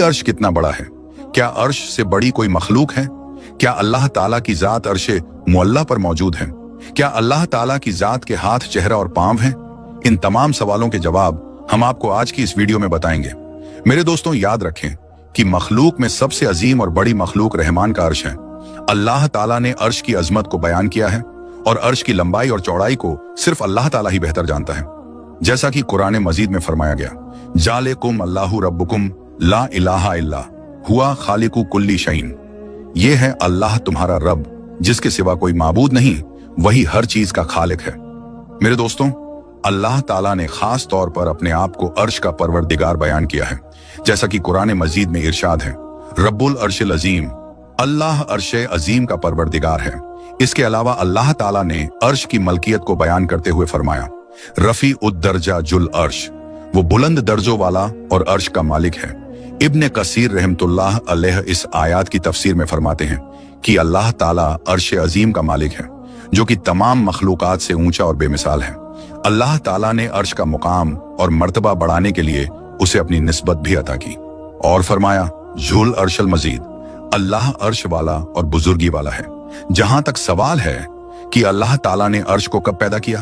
अर्श कितना बड़ा है? क्या अर्श से बड़ी कोई मखलूक है? क्या अल्लाह ताला की जात अर्शे मुअल्ला पर मौजूद है? क्या अल्लाह ताला की जात के हाथ, चेहरा और पांव हैं? इन तमाम सवालों के जवाब हम आपको आज की इस वीडियो में बताएंगे। मेरे दोस्तों, याद रखें कि मखलूक में सबसे अजीम और बड़ी मखलूक रहमान का अर्श है। अल्लाह ताला ने अर्श की अजमत को बयान किया है और अर्श की लंबाई और चौड़ाई को सिर्फ अल्लाह ताला ही बेहतर जानता है। जैसा कि कुरान मजीद में फरमाया गया, जालिकुम अल्लाहु रब्बुकुम ला इलाहा इल्ला हुआ खालिकु कुल्ली शैइन। ये है अल्लाह तुम्हारा रब, जिसके सिवा कोई माबूद नहीं, वही हर चीज का खालिक है। मेरे दोस्तों, अल्लाह ताला ने खास तौर पर अपने आप को अर्श का परवरदिगार बयान किया है। जैसा कि कुरान मजीद में इरशाद है, रब्बुल अर्शिल अजीम, अल्लाह अर्शे अजीम का परवरदिगार है। इसके अलावा अल्लाह ताला ने अर्श की मलकियत को बयान करते हुए फरमाया, रफी उद दर्जा जुल अर्श, वो बुलंद दर्जों वाला और अर्श का मालिक है। इब्ने कसीर रहमतुल्लाह अलैह इस आयत की तफसीर में फरमाते हैं कि अल्लाह ताला अर्श अजीम का मालिक है, जो कि तमाम मखलूकात से ऊंचा और बेमिसाल है। अल्लाह ताला ने अर्श का मुकाम और मर्तबा बढ़ाने के लिए उसे अपनी निस्बत भी अता की और फरमाया, झुल अर्शल मजीद, अल्लाह अर्श वाला और बुजुर्गी वाला है। जहां तक सवाल है कि अल्लाह ताला ने अर्श को कब पैदा किया,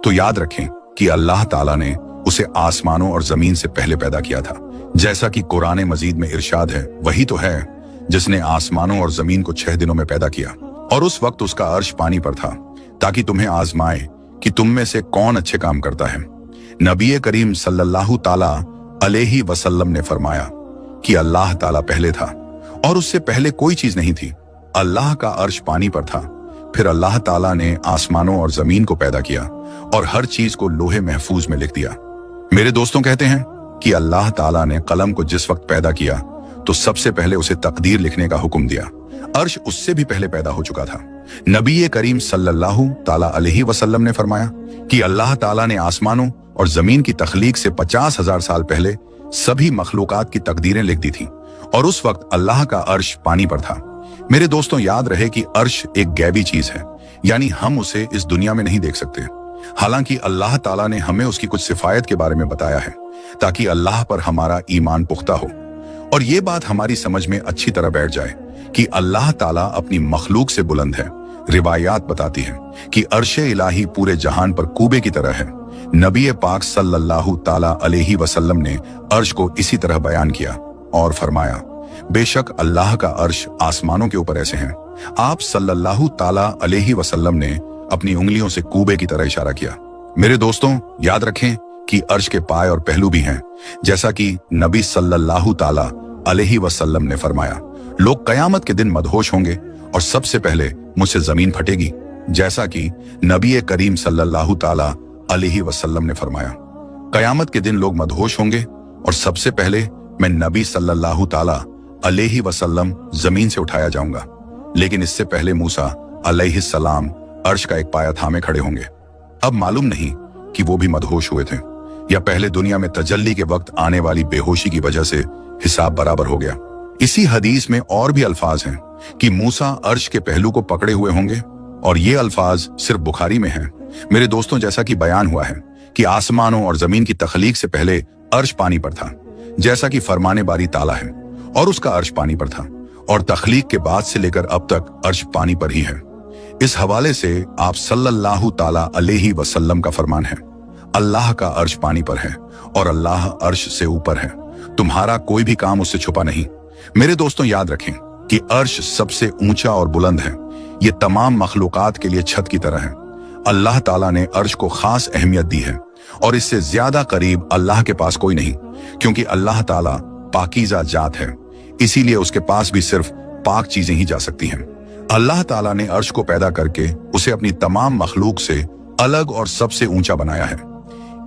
तो याद रखें कि अल्लाह ताला ने उसे आसमानों और जमीन से पहले पैदा किया था। जैसा कि कुरान मजीद में इरशाद है, वही तो है जिसने आसमानों और जमीन को 6 दिनों में पैदा किया और उस वक्त उसका अर्श पानी पर था, ताकि तुम्हें आजमाए कि तुम में से कौन अच्छे काम करता है। नबी करीम सल्लल्लाहु ताला अलैहि वसल्लम ने फरमाया कि अल्लाह ताला पहले था और उससे पहले कोई चीज नहीं थी। अल्लाह का अर्श पानी पर था, फिर अल्लाह ताला ने आसमानों और जमीन को पैदा किया और हर चीज को लोहे महफूज में लिख दिया। मेरे दोस्तों कहते हैं कि अल्लाह ताला ने कलम को जिस वक्त पैदा किया तो सबसे पहले उसे तकदीर लिखने का हुक्म दिया। अर्श उससे भी पहले पैदा हो चुका था। नबी करीम सल्लल्लाहु ताला अलैहि वसल्लम ने फरमाया कि अल्लाह ताला ने आसमानों और जमीन की तख्लीक से 50,000 साल पहले सभी मखलूकात की तकदीरें लिख दी थी और उस वक्त अल्लाह का अर्श पानी पर था। मेरे दोस्तों, याद रहे कि अर्श एक गैबी चीज है, यानी हम उसे इस दुनिया में नहीं देख सकते। हालांकि अल्लाह ताला ने हमें उसकी कुछ सिफायत के बारे में बताया है, ताकि अल्लाह पर हमारा ईमान पुख्ता हो और ये बात हमारी समझ में अच्छी तरह बैठ जाए कि अल्लाह ताला अपनी मखलूक से बुलंद है। रिवायात बताती है कि अर्शे इलाही पूरे जहान पर कूबे की तरह है। नबी पाक सल्लल्लाहु ताला अलैहि वसल्लम ने अर्श को इसी तरह बयान किया और फरमाया, बेशक अल्लाह का अर्श आसमानों के ऊपर ऐसे हैं। आप सल्लल्लाहु ताला अलैहि वसल्लम ने अपनी उंगलियों से कूबे की तरह इशारा किया। मेरे दोस्तों, याद रखें कि अर्श के पाए और पहलू भी हैं, जैसा कि नबी सल्लल्लाहु ताला अलैहि वसल्लम ने फरमाया, लोग कयामत के दिन मदहोश होंगे और सबसे पहले मुझसे जमीन फटेगी। जैसा कि नबी करीम सल्लल्लाहु ताला अलैहि वसल्लम ने फरमाया, कयामत के दिन लोग मदहोश होंगे और सबसे पहले मैं नबी सल्लल्लाहु ताला अलैहि वसल्लम जमीन से उठाया जाऊंगा, लेकिन इससे पहले मूसा अलैहिस्सलाम अर्श का एक पाया थामे खड़े होंगे। अब मालूम नहीं कि वो भी मदहोश हुए थे या पहले दुनिया में तजल्ली के वक्त आने वाली बेहोशी की वजह से हिसाब बराबर हो गया। इसी हदीस में और भी अल्फाज हैं कि मूसा अर्श के पहलू को पकड़े हुए होंगे और ये अल्फाज सिर्फ बुखारी में हैं। मेरे दोस्तों, जैसा कि बयान हुआ है कि आसमानों और जमीन की तख्लीक से पहले अर्श पानी पर था, जैसा कि फरमाने बारी ताला है और उसका अर्श पानी पर था और तख्लीक के बाद से लेकर अब तक अर्श पानी पर ही है। इस हवाले से आप सल्लल्लाहु ताला अलैहि वसल्लम का फरमान है, अल्लाह का अर्श पानी पर है और अल्लाह अर्श से ऊपर है, तुम्हारा कोई भी काम उससे छुपा नहीं। मेरे दोस्तों, याद रखें कि अर्श सबसे ऊंचा और बुलंद है। ये तमाम मखलूकात के लिए छत की तरह है। अल्लाह ताला ने अर्श को खास अहमियत दी है और इससे ज्यादा करीब अल्लाह के पास कोई नहीं, क्योंकि अल्लाह ताला पाकीज़ा जात है, इसीलिए उसके पास भी सिर्फ पाक चीजें ही जा सकती हैं। अल्लाह ताला ने अर्श को पैदा करके उसे अपनी तमाम मखलूक से अलग और सबसे ऊंचा बनाया है।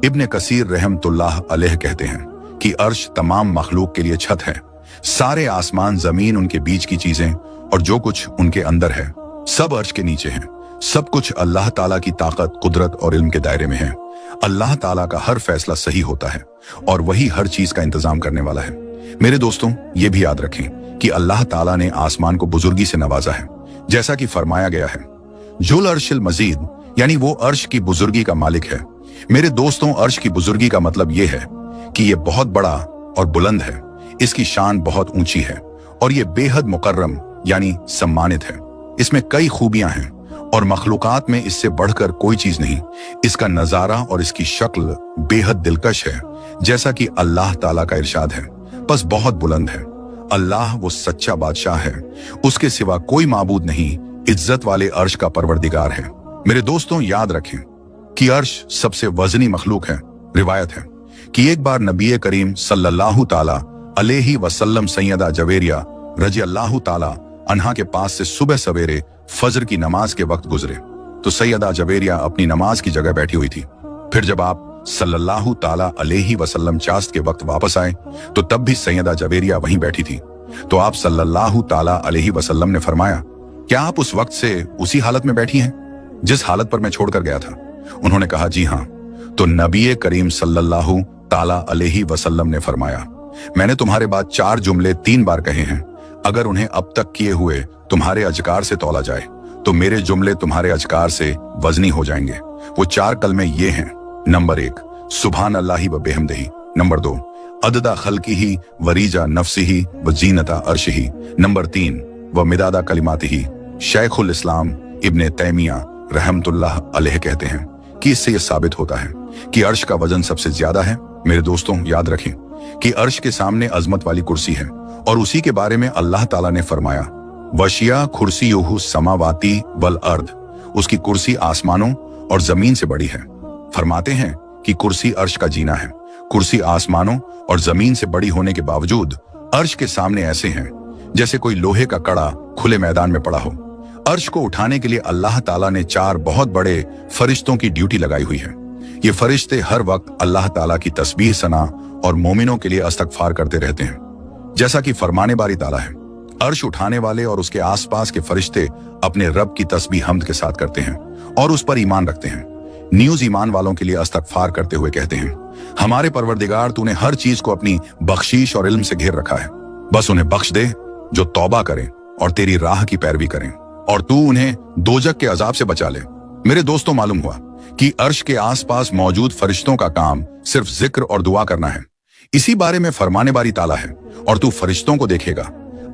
इब्ने कसीर रहमतुल्लाह अलैह कहते हैं कि अर्श तमाम मखलूक के लिए छत है। सारे आसमान, जमीन, उनके बीच की चीजें और जो कुछ उनके अंदर है, सब अर्श के नीचे हैं। सब कुछ अल्लाह ताला की ताकत, कुदरत और इल्म के दायरे में है। अल्लाह ताला का हर फैसला सही होता है और वही हर चीज का इंतजाम करने वाला है। मेरे दोस्तों, ये भी याद रखें कि अल्लाह ताला ने आसमान को बुजुर्गी से नवाजा है, जैसा कि फरमाया गया है, जुल अर्शिल मजीद, यानी वो अर्श की बुजुर्गी का मालिक है। मेरे दोस्तों, अर्श की बुजुर्गी का मतलब ये है कि ये बहुत बड़ा और बुलंद है। इसकी शान बहुत ऊंची है और ये बेहद मुकर्रम यानी सम्मानित है। इसमें कई खूबियां हैं और मखलूकात में इससे बढ़कर कोई चीज नहीं। इसका नजारा और इसकी शक्ल बेहद दिलकश है, जैसा कि अल्लाह ताला का इरशाद है, बस बहुत बुलंद है। अल्लाह वो सच्चा बादशाह है, उसके सिवा कोई माबूद नहीं, इज्जत वाले अर्श का परवरदिगार है। मेरे दोस्तों, याद रखें कि अर्श सबसे वजनी मखलूक है। रिवायत है कि एक बार नबी करीम सल्लल्लाहु ताला अलैहि वसल्लम सैयदा जवेरिया रजी अल्लाह ताला अन्हा के पास से सुबह सवेरे फजर की नमाज के वक्त गुजरे तो सैयदा जवेरिया अपनी नमाज की जगह बैठी हुई थी। फिर जब आप सल्लल्लाहु ताला अलैहि वसल्लम चास्त के वक्त वापस आए तो तब भी सैयदा जवेरिया वहीं बैठी थी। तो आप सल्लल्लाहु ताला अलैहि वसल्लम ने फरमाया, क्या आप उस वक्त से उसी हालत में बैठी हैं जिस हालत पर मैं छोड़कर गया था? उन्होंने कहा, जी हाँ। तो नबी करीम सल्लल्लाहु ताला अलैहि वसल्लम ने फरमाया, मैंने तुम्हारे बाद 4 जुमले 3 बार कहे हैं, अगर उन्हें अब तक किए हुए तुम्हारे अजकार से तौला जाए तो मेरे जुमले तुम्हारे अजकार से वजनी हो जाएंगे। वो 4 कलमे ये हैं। नंबर 1, सुभान अल्लाही व बेहमदिही। नंबर 2, अददा खल्किही वरीजा नफ्सिही व जीनता अर्शिही। नंबर 3, व मिदादा कलिमातिही। शेखुल इस्लाम इब्ने तैमिया रहमतुल्लाह अलैह कहते हैं कि इससे यह साबित होता है कि अर्श का वजन सबसे ज्यादा है। मेरे दोस्तों, याद रखें कि अर्श के सामने अजमत वाली कुर्सी है और उसी के बारे में अल्लाह ताला ने फरमाया, वशिया खुर्सीयुहु समावाती वल अर्द। उसकी कुर्सी आसमानों और जमीन से बड़ी है। फरमाते हैं कि कुर्सी अर्श का जीना है। कुर्सी आसमानों और जमीन से बड़ी होने के बावजूद अर्श के सामने ऐसे हैं जैसे कोई लोहे का कड़ा खुले मैदान में पड़ा हो। अर्श को उठाने के लिए अल्लाह ताला ने 4 बहुत बड़े फरिश्तों की ड्यूटी लगाई हुई है। ये फरिश्ते हर वक्त अल्लाह ताला की तस्बीह सना और मोमिनों के लिए इस्तगफार करते रहते हैं। जैसा कि फरमाने बारी ताला है, अर्श उठाने वाले और उसके आसपास के फरिश्ते अपने रब की तस्बीह हम्द के साथ करते हैं और उस पर ईमान रखते हैं। न्यूज ईमान वालों के लिए इस्तगफार करते हुए कहते हैं, हमारे परवरदिगार, तूने हर चीज को अपनी बख्शीश और इल्म से घेर रखा है, बस उन्हें बख्श दे जो तौबा करें और तेरी राह की पैरवी करें, और तू उन्हें दोजक के अजाब से बचा ले। मेरे दोस्तों, मालूम हुआ कि अर्श के आसपास मौजूद फरिश्तों का काम सिर्फ जिक्र और दुआ करना है। इसी बारे में फरमाने बारी ताला है, और तू फरिश्तों को देखेगा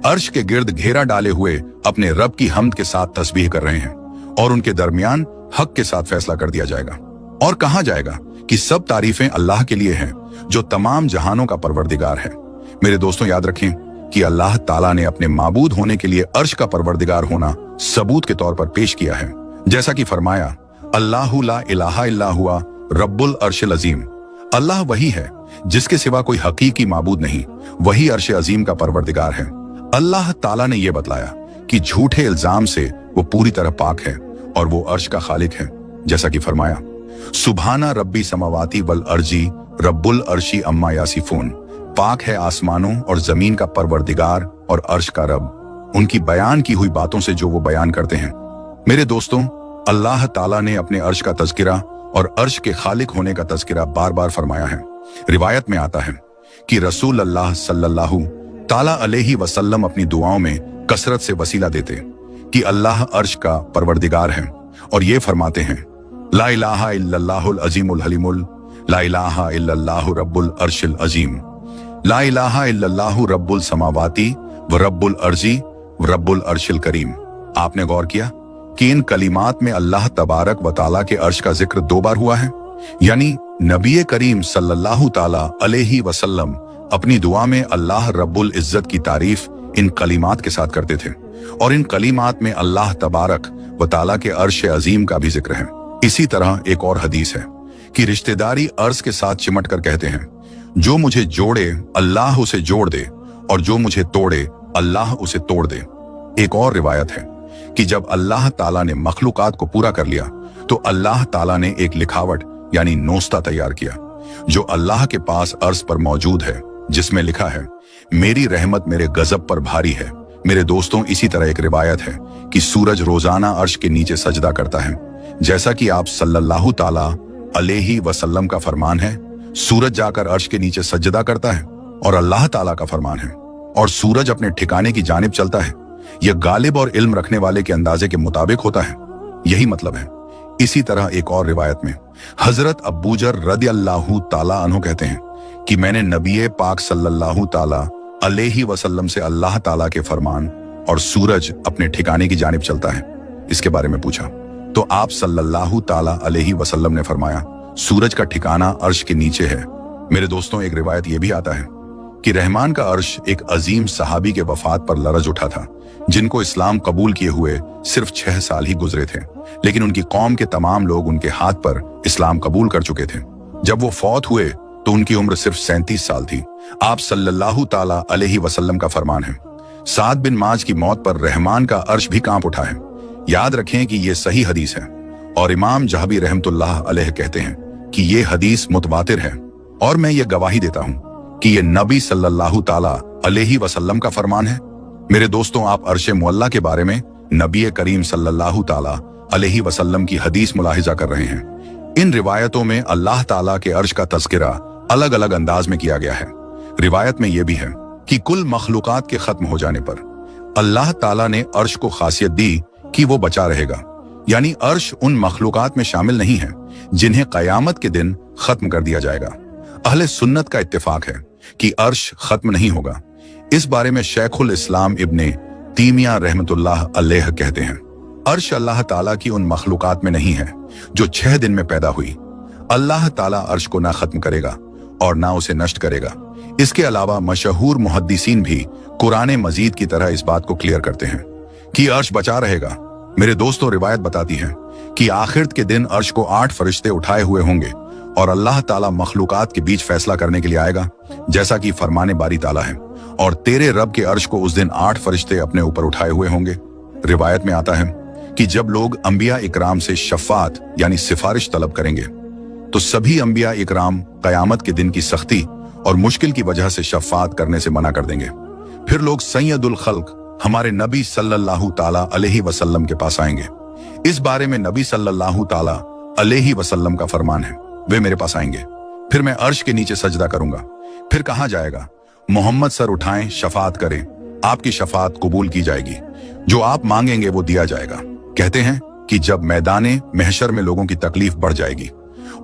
अर्श के गिर्द घेरा डाले हुए अपने रब की हम्द के साथ तस्बीह कर रहे हैं, और उनके दरमियान हक के साथ फैसला कर दिया जाएगा। और कहा जाएगा कि सब तारीफें अल्लाह के लिए हैं जो तमाम जहानों का परवरदिगार है। मेरे दोस्तों, याद रखें कि अल्लाह ताला ने अपने माबूद होने के लिए अर्श का परवरदिगार होना सबूत के तौर पर पेश किया है। जैसा कि फरमाया, अल्लाहु ला इलाहा इल्ला हुआ रब्बुल अर्शिल अजीम। अल्लाह वही है जिसके सिवा कोई हकीकी माबूद नहीं, वही अर्श अजीम का परवरदिगार है। अल्लाह ताला ने यह बतलाया कि झूठे इल्जाम से वो पूरी तरह पाक है और वो अर्श का खालिक है। जैसा कि फरमाया, सुभाना रब्बी समावाती वल अर्जी रब्बुल अर्शी अम्मा यासिफून। पाक है आसमानों और जमीन का परवरदिगार और अर्श का रब उनकी बयान की हुई बातों से जो वो बयान करते हैं। मेरे दोस्तों, अल्लाह ताला ने अपने अर्श का तज़किरा और अर्श के खालिक होने का तज़किरा बार बार फरमाया है। रिवायत में आता है कि रसूल अल्लाह सल्लल्लाहु ताला अलैहि वसल्लम अपनी दुआओं में कसरत से वसीला देते कि अल्लाह अर्श का परवरदिगार है, और ये फरमाते हैं, ला इलाहा इल्लल्लाहुल अजीमुल हलीमुल, ला इलाहा इल्लल्लाहु रब्बुल अर्शिल अजीम, ला इलाहा इल्लल्लाहु रब्बुल समावाती व रब्बुल अर्जी व रब्बुल अर्शिल करीम। आपने गौर किया कि इन कलिमात में अल्लाह तबारक व ताला के अर्श का जिक्र 2 बार हुआ है। यानी नबी करीम सल्लल्लाहु ताला अलैहि वसल्लम अपनी दुआ में अल्लाह रब्बुल इज्जत की तारीफ इन कलिमात के साथ करते थे, और इन कलिमात में अल्लाह तबारक व ताला के अर्श अजीम का भी जिक्र है। इसी तरह एक और हदीस है कि रिश्तेदारी अर्श के साथ चिमट कर कहते हैं, जो मुझे जोड़े अल्लाह उसे जोड़ दे, और जो मुझे तोड़े अल्लाह उसे तोड़ दे। एक और रिवायत है कि जब अल्लाह ताला ने मखलूकात को पूरा कर लिया तो अल्लाह ताला ने एक लिखावट यानी नोस्ता तैयार किया जो अल्लाह के पास अर्श पर मौजूद है, जिसमें लिखा है, मेरी रहमत मेरे गजब पर भारी है। मेरे दोस्तों, इसी तरह एक रिवायत है कि सूरज रोजाना अर्श के नीचे सजदा करता है, जैसा कि आप सल्लल्लाहु ताला अलैहि वसल्लम का फरमान है, सूरज जाकर अर्श के नीचे सजदा करता है, और अल्लाह ताला का फरमान है, और सूरज अपने ठिकाने की जानिब चलता है। यह गालिब और इल्म रखने वाले के अंदाजे के मुताबिक होता है। यही मतलब है। इसी तरह एक और रिवायत में हजरत अबूजर रदियल्लाहु ताला अन्हु कहते हैं कि मैंने नबी पाक सल्लल्लाहु ताला अलैहि वसल्लम से अल्लाह ताला के फरमान और सूरज अपने ठिकाने की जानिब चलता है, इसके बारे में पूछा तो आप सल्लल्लाहु ताला अलैहि वसल्लम ने फरमाया, सूरज का ठिकाना अर्श के नीचे है। मेरे दोस्तों, एक रिवायत यह भी आता है कि रहमान का अर्श एक अजीम सहाबी के वफात पर लरज उठा था, जिनको इस्लाम कबूल किए हुए सिर्फ 6 साल ही गुजरे थे, लेकिन उनकी कौम के तमाम लोग उनके हाथ पर इस्लाम कबूल कर चुके थे। जब वो फौत हुए तो उनकी उम्र सिर्फ 37 साल थी। आप सल्लल्लाहु ताला अलैहि वसल्लम का फरमान है, साद बिन माज की मौत पर रहमान का अर्श भी कांप उठा है। याद रखें कि ये सही हदीस है और इमाम जहबी रहमतुल्लाह अलैह कहते हैं कि ये हदीस मुतवातिर है और मैं ये गवाही देता हूँ कि ये नबी सल्लल्लाहु ताला अलैहि वसल्लम का फरमान है। मेरे दोस्तों, आप अर्शे मुअल्ला के बारे में नबी करीम सल्लल्लाहु ताला अलैहि वसल्लम की हदीस मुलाहिजा कर रहे हैं। इन रिवायतों में अल्लाह ताला के अर्श का तज़किरा अलग अलग अंदाज में किया गया है। रिवायत में यह भी है कि कुल मखलूकात के खत्म हो जाने पर अल्लाह ताला ने अर्श को खासियत दी कि वो बचा रहेगा, यानी अर्श उन मखलूकात में शामिल नहीं है जिन्हें कयामत के दिन खत्म कर दिया जाएगा। अहले सुन्नत का इत्तेफाक है कि अर्श खत्म नहीं होगा। इस बारे में शेखुल इस्लाम इब्ने तीमिया रहमतुल्लाह अलैह कहते हैं, अर्श अल्लाह ताला की उन मखलूकात में नहीं है जो 6 दिन में पैदा हुई। अल्लाह ताला अर्श को ना खत्म करेगा और ना उसे नष्ट करेगा। इसके अलावा मशहूर मुहद्दिसीन भी कुरान मजीद की तरह इस बात को क्लियर करते हैं कि अर्श बचा रहेगा। मेरे दोस्तों, रिवायत बताती है कि आखिरत के दिन अर्श को 8 फरिश्ते उठाए हुए होंगे और अल्लाह ताला मखलूकात के बीच फैसला करने के लिए आएगा, जैसा कि फरमाने बारी ताला है, और तेरे रब के अर्श को उस दिन 8 फरिश्ते अपने ऊपर उठाए हुए होंगे। रिवायत में आता है कि जब लोग अंबिया इकराम से शफात यानी सिफारिश तलब करेंगे तो सभी अंबिया इकराम कयामत के दिन की सख्ती और मुश्किल की वजह से शफात करने से मना कर देंगे। फिर लोग सैयदुल खल्क हमारे नबी सल्लल्लाहु ताला अलैहि वसल्लम के पास आएंगे। इस बारे में नबी सल्लल्लाहु ताला अलैहि वसल्लम का फरमान है, वे मेरे पास आएंगे, फिर मैं अर्श के नीचे सजदा करूंगा। फिर कहा जाएगा, मोहम्मद सर उठाएं, शफात करें, आपकी शफात कबूल की जाएगी, जो आप मांगेंगे वो दिया जाएगा। कहते हैं कि जब मैदाने महशर में लोगों की तकलीफ बढ़ जाएगी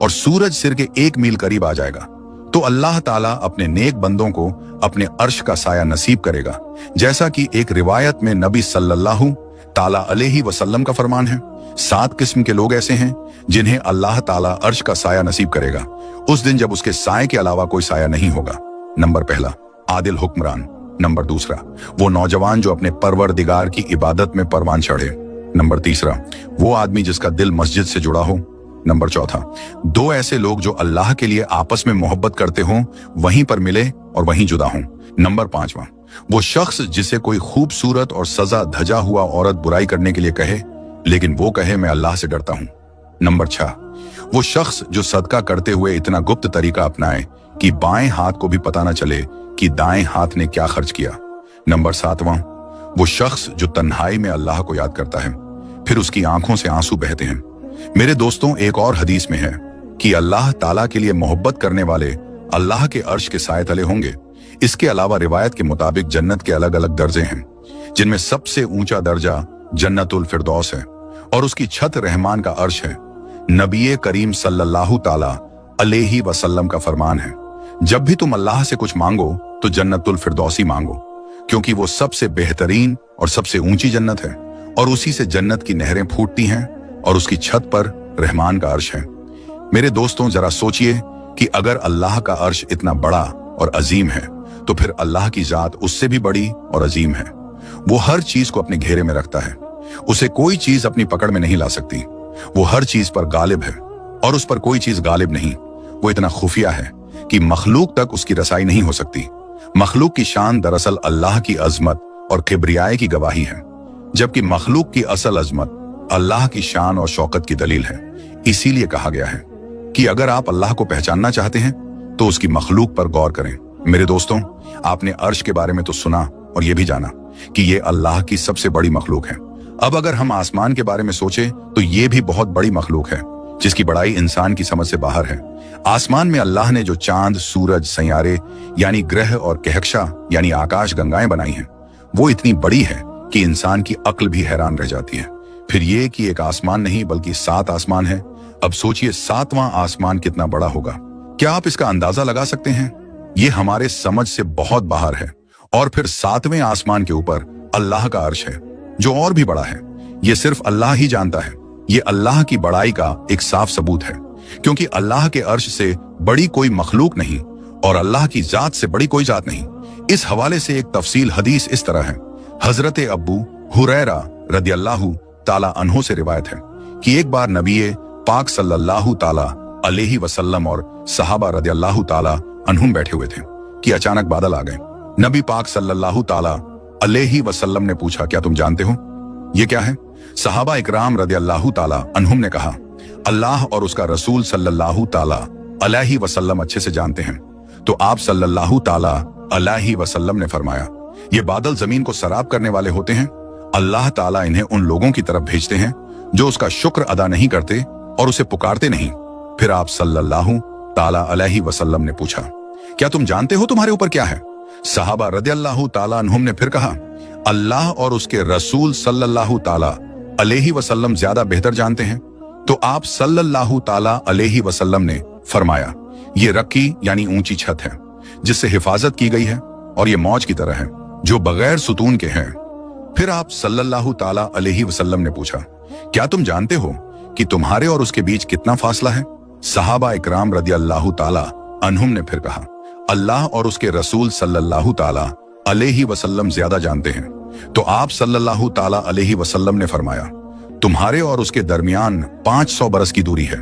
और सूरज सिर के 1 मील करीब आ जाएगा तो अल्लाह ताला अपने नेक बंदों को अपने अर्श का साया नसीब करेगा, जैसा कि एक रिवायत में नबी सल्लल्लाहु ताला अलैहि वसल्लम का फरमान है। 7 किस्म के लोग ऐसे हैं जिन्हें अल्लाह ताला अर्श का साया नसीब करेगा उस दिन जब उसके साए के अलावा कोई साया नहीं होगा। नंबर पहला, आदिल हुक्मरान। नंबर दूसरा, वो नौजवान जो अपने परवरदिगार की इबादत में परवान चढ़े। नंबर तीसरा, वो आदमी जिसका दिल मस्जिद से जुड़ा हो। नंबर चौथा, 2 ऐसे लोग जो अल्लाह के लिए आपस में मोहब्बत करते हों, वहीं पर मिले और वहीं जुदा हों। नंबर 5वां, वो शख्स जिसे कोई खूबसूरत और सजा धजा हुआ औरत बुराई करने के लिए कहे, लेकिन वो कहे मैं अल्लाह से डरता हूं। नंबर 6, वो शख्स जो सदका करते हुए इतना गुप्त तरीका अपनाए कि बाएं हाथ को भी पता न चले कि दाएं हाथ ने क्या खर्च किया। नंबर 7वां, वो शख्स जो तन्हाई में अल्लाह को याद करता है, फिर उसकी आंखों से आंसू बहते हैं। मेरे दोस्तों, एक और हदीस में है कि अल्लाह ताला के लिए मोहब्बत करने वाले अल्लाह के अर्श के साए तले होंगे। इसके अलावा रिवायत के मुताबिक जन्नत के अलग अलग दर्जे हैं, जिनमें सबसे ऊंचा दर्जा जन्नतुल फिरदौस है और उसकी छत रहमान का अर्श है। नबी करीम सल्लल्लाहु ताला अलैहि वसल्लम का फरमान है, जब भी तुम अल्लाह से कुछ मांगो तो जन्नतुल फिरदौसी मांगो, क्योंकि वो सबसे बेहतरीन और सबसे ऊंची जन्नत है और उसी से जन्नत की नहरें फूटती हैं और उसकी छत पर रहमान का अर्श है। मेरे दोस्तों, जरा सोचिए कि अगर अल्लाह का अर्श इतना बड़ा और अजीम है तो फिर अल्लाह की जात उससे भी बड़ी और अजीम है। वो हर चीज को अपने घेरे में रखता है, उसे कोई चीज अपनी पकड़ में नहीं ला सकती। वो हर चीज पर गालिब है और उस पर कोई चीज गालिब नहीं। वो इतना खुफिया है कि मखलूक तक उसकी रसाई नहीं हो सकती। मखलूक की शान दरअसल अल्लाह की अजमत और किब्रियाए की गवाही है, जबकि मखलूक की असल अजमत अल्लाह की शान और शौकत की दलील है। इसीलिए कहा गया है कि अगर आप अल्लाह को पहचानना चाहते हैं तो उसकी मखलूक पर गौर करें। मेरे दोस्तों, आपने अर्श के बारे में तो सुना और ये भी जाना कि ये अल्लाह की सबसे बड़ी मखलूक है। अब अगर हम आसमान के बारे में सोचें तो ये भी बहुत बड़ी मखलूक है, जिसकी बड़ाई इंसान की समझ से बाहर है। आसमान में अल्लाह ने जो चांद, सूरज, सैयारे यानी ग्रह और कहकशा यानी आकाश गंगाएं बनाई हैं, वो इतनी बड़ी है कि इंसान की अक्ल भी हैरान रह जाती है। फिर ये कि एक आसमान नहीं बल्कि 7 आसमान है। अब सोचिए 7वां आसमान कितना बड़ा होगा। क्या आप इसका अंदाजा लगा सकते हैं? ये हमारे समझ से बहुत बाहर है और फिर 7वें आसमान के ऊपर अल्लाह का अर्श है जो और भी बड़ा है। ये सिर्फ अल्लाह ही जानता है। ये अल्लाह की बड़ाई का एक साफ सबूत है, क्योंकि अल्लाह के अर्श से बड़ी कोई मखलूक नहीं और अल्लाह की जात से बड़ी कोई जात नहीं। इस हवाले से एक तफसील हदीस इस तरह है। हजरत अबू हुरैरा रदियल्लाहु ताला अन्हु से रिवायत है कि एक बार नबी पाक सल्लल्लाहु ताला अलैहि वसल्लम और सहाबा रदियल्लाहु ताला अन्हुम बैठे हुए थे कि अचानक बादल आ गए। नबी पाक सल्लल्लाहु ताला अलैहि वसल्लम ने पूछा, क्या तुम जानते हो ये क्या है? सहाबा इकराम रदियल्लाहु ताला अन्हुम ने कहा, अल्लाह और उसका रसूल सल्लल्लाहु ताला अलैहि वसल्लम अच्छे से जानते हैं। तो आप सल्लल्लाहु ताला अलैहि वसल्लम ने फरमाया, ये बादल जमीन को सराब करने वाले होते हैं। अल्लाह ताला इन्हें उन लोगों की तरफ भेजते हैं जो उसका शुक्र अदा नहीं करते और उसे पुकारते नहीं। फिर आप सल्लल्लाहु ताला अलैहि वसल्लम ने पूछा, क्या तुम जानते हो तुम्हारे ऊपर क्या है? सहाबा रदियल्लाहु ताला अन्हुम ने फिर कहा, अल्लाह और उसके रसूल सल्लल्लाहु ताला अलैहि वसल्लम ज्यादा बेहतर जानते हैं। तो आप सल्लल्लाहु ताला अलैहि वसल्लम ने फरमाया, ये रक्की यानी ऊंची छत है जिससे हिफाजत की गई है और ये मौज की तरह है जो बगैर सुतून के हैं। फिर आप सल्लल्लाहु ताला अलैहि वसल्लम ने पूछा, क्या तुम जानते हो कि तुम्हारे और उसके बीच कितना फासला है? सहाबा इकराम रदियल्लाहु ताला अन्हुम ने फिर कहा, अल्लाह और उसके रसूल सल्लल्लाहु ताला अलैहि वसल्लम ज्यादा जानते हैं। तो आप सल्लल्लाहु ताला अलैहि वसल्लम ने फरमाया, तुम्हारे और उसके दरमियान 500 बरस की दूरी है।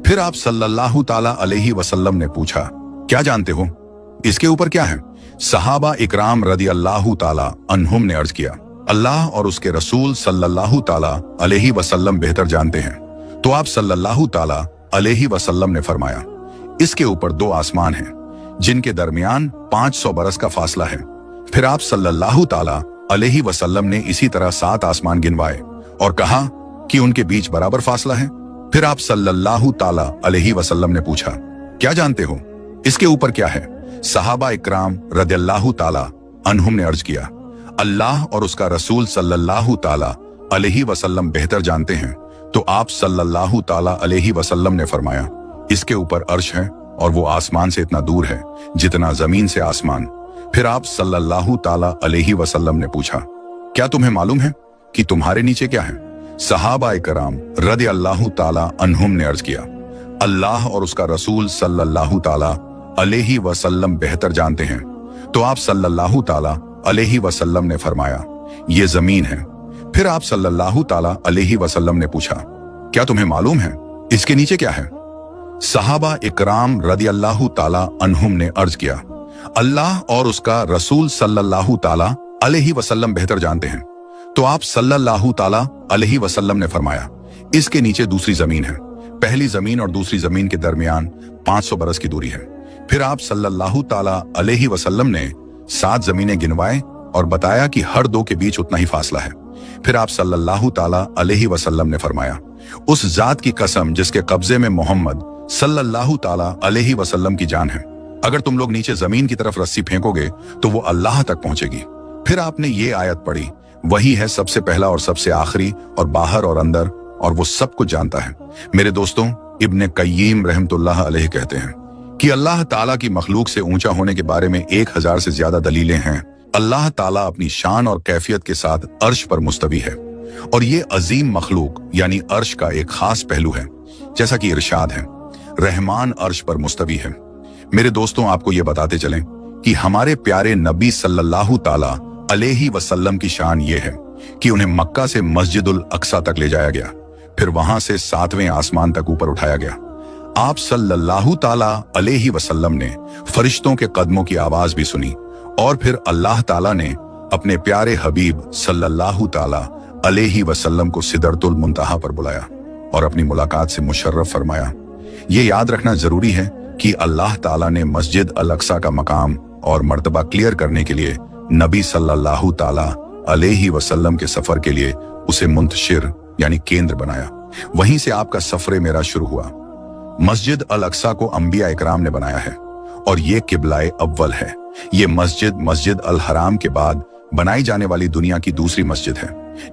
फिर आप सल्लल्लाहु ताला अलैहि वसल्लम ने पूछा, क्या जानते हो इसके ऊपर क्या है? सहाबा इकराम रदियल्लाहु ताला अन्हुम ने अर्ज किया, अल्लाह और उसके रसूल सल्लल्लाहु ताला अलैहि वसल्लम बेहतर जानते हैं। तो आप सल्लल्लाहु ताला अलैहि वसल्लम ने फरमाया, इसके ऊपर 2 आसमान हैं जिनके दरमियान 500 बरस का फासला है। फिर आप सल्लल्लाहु ताला अलैहि वसल्लम ने इसी तरह 7 आसमान गिनवाए और कहा कि उनके बीच बराबर फासला है। फिर आप सल्लल्लाहु ताला अलैहि वसल्लम ने पूछा, क्या जानते हो इसके ऊपर क्या है? सहाबा इकराम रदियल्लाहु ताला अन्हुम ने अर्ज किया, अल्लाह और उसका रसूल सल्लल्लाहु ताला अलैहि वसल्लम बेहतर जानते हैं। तो आप सल्लल्लाहु ताला अलैहि वसल्लम ने फरमाया, इसके ऊपर अर्श है और वो आसमान से इतना दूर है जितना जमीन से आसमान। फिर आप सल्लल्लाहु ताला अलैहि वसल्लम ने पूछा, क्या तुम्हें मालूम है कि तुम्हारे नीचे क्या है? सहाबा इकराम रदियल्लाहु ताला अन्हुम ने अर्ज किया, अल्लाह और उसका रसूल सल्लल्लाहु ताला अलैहि वसल्लम बेहतर जानते हैं। तो आप सल्लल्लाहु ताला अलैहि वसल्लम ने फरमाया, ये जमीन है। फिर आप सल्लल्लाहु ताला अलैहि वसल्लम ने पूछा, क्या तुम्हें मालूम है इसके नीचे क्या है? सहाबा इकराम रदियल्लाहु ताला अन्हुम ने अर्ज किया, अल्लाह और उसका रसूल सल्लल्लाहु ताला अलैहि वसल्लम बेहतर जानते हैं। तो आप सल्लल्लाहु ताला अलैहि वसल्लम ने फरमाया, इसके नीचे दूसरी जमीन है। पहली जमीन और दूसरी जमीन के दरमियान 500 बरस की दूरी है। फिर आप सल्लल्लाहु ताला अलैहि वसल्लम ने 7 जमीनें गिनवाए और बताया कि हर 2 के बीच उतना ही फासला है। फिर आप सल्लल्लाहु ताला अलैहि वसल्लम ने फरमाया, उस जात की कसम जिसके कब्जे में मोहम्मद सल्लल्लाहु ताला अलैहि वसल्लम की जान है, अगर तुम लोग नीचे जमीन की तरफ रस्सी फेंकोगे तो वो अल्लाह तक पहुंचेगी। फिर आपने ये आयत पढ़ी, वही है सबसे पहला और सबसे आखिरी और बाहर और अंदर और वो सब कुछ जानता है। मेरे दोस्तों, इब्ने कय्यीम रहमतुल्लाह अलैह कहते हैं कि अल्लाह ताला की मखलूक से ऊंचा होने के बारे में 1000 से ज्यादा दलीलें हैं। अल्लाह ताला अपनी शान और कैफियत के साथ अर्श पर मुस्तवी है और ये अजीम मखलूक यानी अर्श का एक खास पहलू है। जैसा कि इरशाद है, रहमान अर्श पर मुस्तवी है। मेरे दोस्तों, आपको ये बताते चलें कि हमारे प्यारे नबी सल्लल्लाहु ताला अलैहि वसल्लम की शान ये है कि उन्हें मक्का से मस्जिदुल अक्सा तक ले जाया गया, फिर वहां से 7वें आसमान तक ऊपर उठाया गया। आप सल्लल्लाहु ताला अलैहि वसल्लम ने फरिश्तों के कदमों की आवाज भी सुनी और फिर अल्लाह ताला ने अपने प्यारे हबीब सल्लल्लाहु ताला अलैहि वसल्लम को सिदरतुल मुंतहा पर बुलाया और अपनी मुलाकात से मुशर्रफ फरमाया। ये याद रखना जरूरी है कि अल्लाह ताला ने मस्जिद अल अक्सा का मकाम और मर्तबा क्लियर करने के लिए नबी सल्लल्लाहु ताला अलैहि वसल्लम के सफर के लिए उसे मुंतशिर यानी केंद्र बनाया। वहीं से आपका सफर मेरा शुरू हुआ। मस्जिद अल अक्सा को अंबिया इकराम ने बनाया है और ये किबलाए अव्वल है। ये मस्जिद अल हराम के बाद बनाई जाने वाली दुनिया की दूसरी मस्जिद है।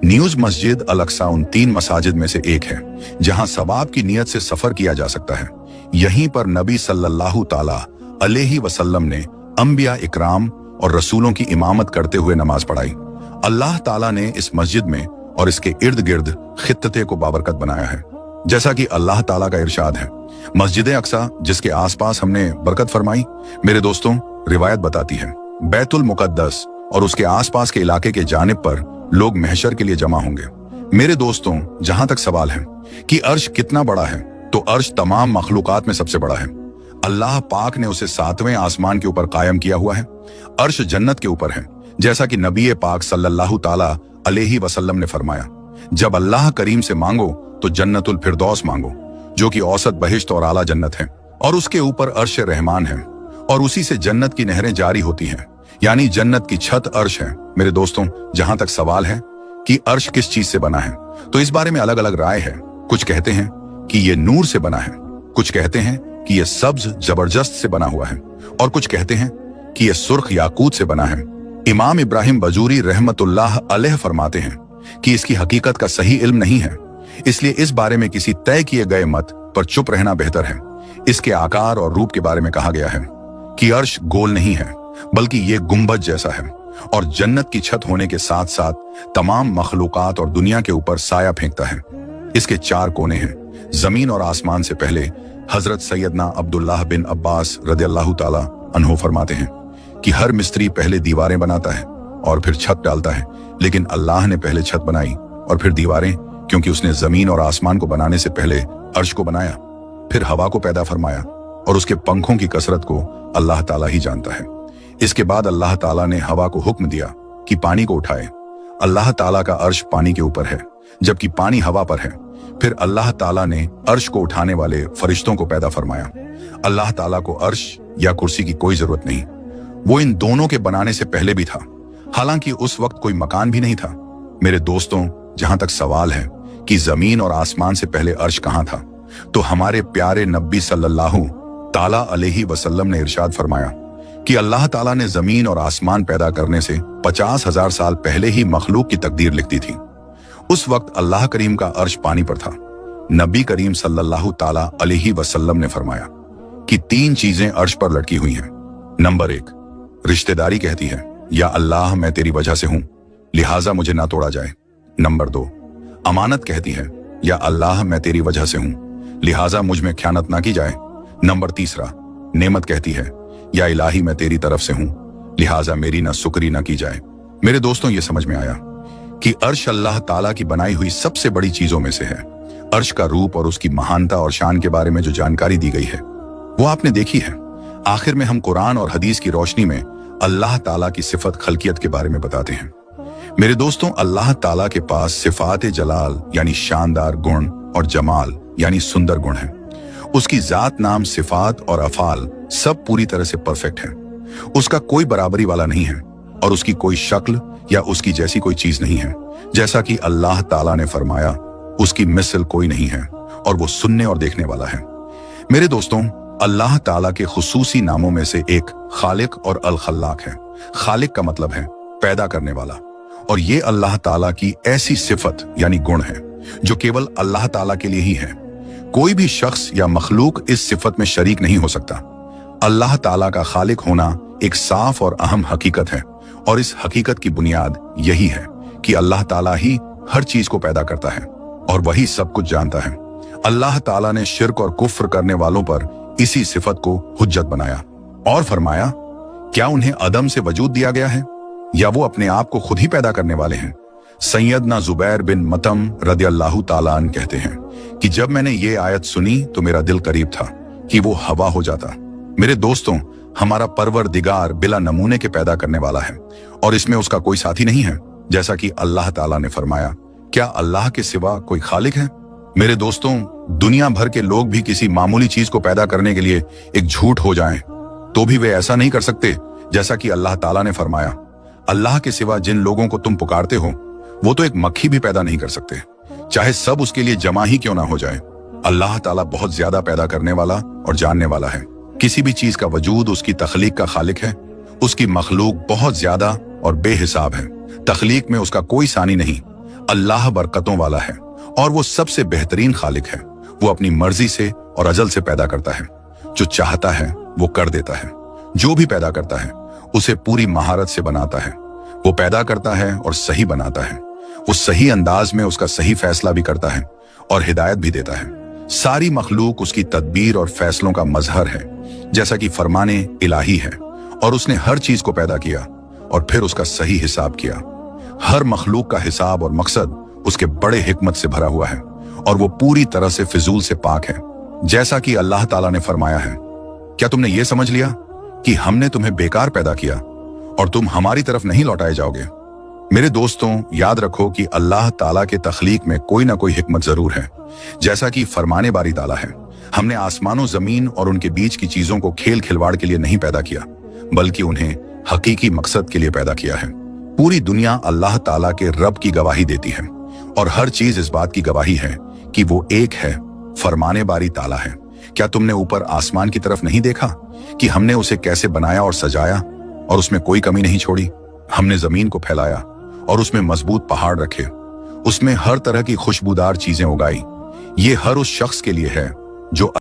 न्यूज मस्जिद अल अक्सा उन 3 मसाजिद में से एक है जहां सवाब की नियत से सफर किया जा सकता है। यहीं पर नबी सल्लल्लाहु ताला अलैहि वसल्लम ने अंबिया इकराम और रसूलों की इमामत करते हुए नमाज पढ़ाई। अल्लाह ताला ने इस मस्जिद में और इसके इर्द गिर्द खित्ते को बाबरकत बनाया है। जैसा कि अल्लाह ताला का इरशाद है, मस्जिद अक्सा जिसके आसपास हमने बरकत फरमाई, मेरे दोस्तों रिवायत बताती है बैतुल मुकद्दस और उसके आसपास के इलाके के जानिब पर लोग महशर के लिए जमा होंगे। मेरे दोस्तों, जहां तक सवाल है कि अर्श कितना बड़ा है, तो अर्श तमाम मखलूकात में सबसे बड़ा है। अल्लाह पाक ने उसे 7वें आसमान के ऊपर कायम किया हुआ है। अर्श जन्नत के ऊपर है, जैसा कि नबी पाक सल्लल्लाहु ताला अलैहि वसल्लम ने फरमाया, जब अल्लाह करीम से मांगो तो जन्नतुल फिरदौस मांगो, जो कि औसत बहिश्त और आला जन्नत है, और उसके ऊपर अर्श रहमान है और उसी से जन्नत की नहरें जारी होती हैं, यानी जन्नत की छत अर्श है। मेरे दोस्तों, जहां तक सवाल है कि अर्श किस चीज से बना है, तो इस बारे में अलग अलग राय है। कुछ कहते हैं कि ये नूर से बना है, कुछ कहते हैं कि ये सब्ज जबरदस्त से बना हुआ है, और कुछ कहते हैं कि ये सुर्ख याकूत से बना है। इमाम इब्राहिम बजूरी रहमतुल्लाह अलैह फरमाते हैं कि इसकी हकीकत का सही इल्म नहीं है, इसलिए इस बारे में किसी तय किए गए मत पर चुप रहना बेहतर है। इसके आकार और रूप के बारे में कहा गया है कि अर्श गोल नहीं है, बल्कि ये गुंबद जैसा है और जन्नत की छत होने के साथ साथ तमाम मखलूकात और दुनिया के ऊपर साया फेंकता है। इसके 4 कोने हैं। जमीन और आसमान से पहले हजरत सैयदना अब्दुल्लाह बिन अब्बास रदियल्लाहु ताला अन्हो फरमाते हैं कि हर मिस्त्री पहले दीवारें बनाता है और फिर छत डालता है, लेकिन अल्लाह ने पहले छत बनाई और फिर दीवारें, क्योंकि उसने जमीन और आसमान को बनाने से पहले अर्श को बनाया, फिर हवा को पैदा फरमाया और उसके पंखों की कसरत को अल्लाह ताला ही जानता है। इसके बाद अल्लाह ताला ने हवा को हुक्म दिया कि पानी को उठाए। अल्लाह ताला का अर्श पानी के ऊपर है, जबकि पानी हवा पर है। फिर अल्लाह ताला ने अर्श को उठाने वाले फरिश्तों को पैदा फरमाया। अल्लाह ताला को अर्श या कुर्सी की कोई जरूरत नहीं, वो इन दोनों के बनाने से पहले भी था, हालांकि उस वक्त कोई मकान भी नहीं था। मेरे दोस्तों, जहां तक सवाल है कि जमीन और आसमान से पहले अर्श कहां था, तो हमारे प्यारे नबी सल्लल्लाहु ताला अलैहि वसल्लम ने इरशाद फरमाया कि अल्लाह ताला ने जमीन और आसमान पैदा करने से 50,000 साल पहले ही मखलूक की तकदीर लिख दी थी। उस वक्त अल्लाह करीम का अर्श पानी पर था। नबी करीम सल्लल्लाहु ताला अलैहि वसल्लम ने फरमाया कि 3 चीजें अर्श पर लटकी हुई हैं। नंबर 1, रिश्तेदारी कहती है, या अल्लाह मैं तेरी वजह से हूं, लिहाजा मुझे ना तोड़ा जाए। नंबर 2, अमानत कहती है, या अल्लाह मैं तेरी वजह से हूं, लिहाजा मुझ में ख्यानत ना की जाए। नंबर 3, नेमत कहती है, या इलाही मैं तेरी तरफ से हूं, लिहाजा मेरी ना शुक्री ना की जाए। मेरे दोस्तों, ये समझ में आया कि अर्श अल्लाह ताला की बनाई हुई सबसे बड़ी चीजों में से है। अर्श का रूप और उसकी महानता और शान के बारे में जो जानकारी दी गई है वो आपने देखी है। आखिर में हम कुरान और हदीस की रोशनी में अल्लाह ताला की सिफत खलकियत के बारे में बताते हैं। मेरे दोस्तों, अल्लाह ताला के पास सिफात जलाल यानी शानदार गुण और जमाल यानी सुंदर गुण है। उसकी जात, नाम, सिफात और अफाल सब पूरी तरह से परफेक्ट है। उसका कोई बराबरी वाला नहीं है और उसकी कोई शक्ल या उसकी जैसी कोई चीज नहीं है। जैसा कि अल्लाह ताला ने फरमाया, उसकी मिसल कोई नहीं है और वो सुनने और देखने वाला है। मेरे दोस्तों, अल्लाह ताला के खुसूसी नामों में से एक खालिक और अल खल्लाक है। खालिक का मतलब है पैदा करने वाला, और ये अल्लाह ताला की ऐसी सिफत यानी गुण है जो केवल अल्लाह ताला के लिए ही है। कोई भी शख्स या मखलूक इस सिफत में शरीक नहीं हो सकता। अल्लाह ताला का खालिक होना एक साफ और अहम हकीकत है, और इस हकीकत की बुनियाद यही है कि अल्लाह ताला ही हर चीज को पैदा करता है और वही सब कुछ जानता है। अल्लाह ताला ने शिर्क और कुफ्र करने वालों पर इसी सिफत को हुज्जत बनाया और फरमाया, क्या उन्हें अदम से वजूद दिया गया है या वो अपने आप को खुद ही पैदा करने वाले हैं? सैयदना जुबैर बिन मतम रदियल्लाहु ताला अन्हु कहते हैं कि जब मैंने ये आयत सुनी तो मेरा दिल करीब था कि वो हवा हो जाता। मेरे दोस्तों, हमारा परवरदिगार बिला नमूने के पैदा करने वाला है और इसमें उसका कोई साथी नहीं है। जैसा कि अल्लाह ताला ने फरमाया, क्या अल्लाह के सिवा कोई खालिक है? मेरे दोस्तों, दुनिया भर के लोग भी किसी मामूली चीज को पैदा करने के लिए एक झूठ हो जाएं, तो भी वे ऐसा नहीं कर सकते जैसा कि अल्लाह ताला ने फरमाया। अल्लाह के सिवा जिन लोगों को तुम पुकारते हो वो तो एक मक्खी भी पैदा नहीं कर सकते, चाहे सब उसके लिए जमा ही क्यों ना हो जाए। अल्लाह ताला बहुत ज्यादा पैदा करने वाला और जानने वाला है। किसी भी चीज का वजूद उसकी तख्लीक का खालिक है। उसकी मखलूक बहुत ज्यादा और बेहिसाब है। तख्लीक में उसका कोई सानी नहीं। अल्लाह बरकतों वाला है और वो सबसे बेहतरीन खालिक है। वो अपनी मर्जी से और अजल से पैदा करता है। जो चाहता है वो कर देता है। जो भी पैदा करता है उसे पूरी महारत से बनाता है। वो पैदा करता है और सही बनाता है। वो सही अंदाज में उसका सही फैसला भी करता है और हिदायत भी देता है। सारी मखलूक उसकी तदबीर और फैसलों का मजहर है, जैसा कि फरमाने इलाही है। और उसने हर चीज को पैदा किया और फिर उसका सही हिसाब किया। हर मखलूक का हिसाब और मकसद उसके बड़े हिकमत से भरा हुआ है और वो पूरी तरह से फिजूल से पाक है। जैसा कि अल्लाह ताला ने फरमाया है, क्या तुमने ये समझ लिया कि हमने तुम्हें बेकार पैदा किया और तुम हमारी तरफ नहीं लौटाए जाओगे? मेरे दोस्तों, याद रखो कि अल्लाह ताला के तख्लीक में कोई ना कोई हिकमत जरूर है। जैसा कि फरमाने बारी ताला है, हमने आसमानों जमीन और उनके बीच की चीजों को खेल खिलवाड़ के लिए नहीं पैदा किया, बल्कि उन्हें हकीकी मकसद के लिए पैदा किया है। पूरी दुनिया अल्लाह ताला के रब की गवाही देती है और हर चीज इस बात की गवाही है कि वो एक है, फरमाने बारी ताला है। क्या तुमने ऊपर आसमान की तरफ नहीं देखा कि हमने उसे कैसे बनाया और सजाया और उसमें कोई कमी नहीं छोड़ी? हमने जमीन को फैलाया और उसमें मजबूत पहाड़ रखे, उसमें हर तरह की खुशबूदार चीजें उगाई। ये हर उस शख्स के लिए है जो